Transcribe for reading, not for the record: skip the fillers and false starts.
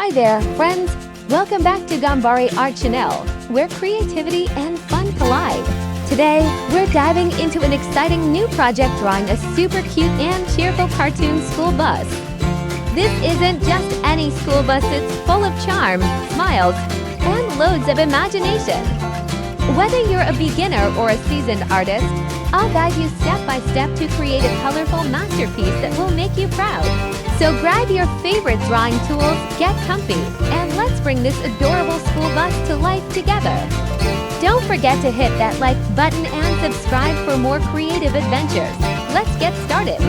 Hi there, friends! Welcome back to Gambari Art Channel, where creativity and fun collide. Today, we're diving into an exciting new project drawing a super cute and cheerful cartoon school bus. This isn't just any school bus, it's full of charm, smiles, and loads of imagination. Whether you're a beginner or a seasoned artist, I'll guide you step by step to create a colorful masterpiece that will make you proud. So grab your favorite drawing tools, get comfy, and let's bring this adorable school bus to life together. Don't forget to hit that like button and subscribe for more creative adventures. Let's get started.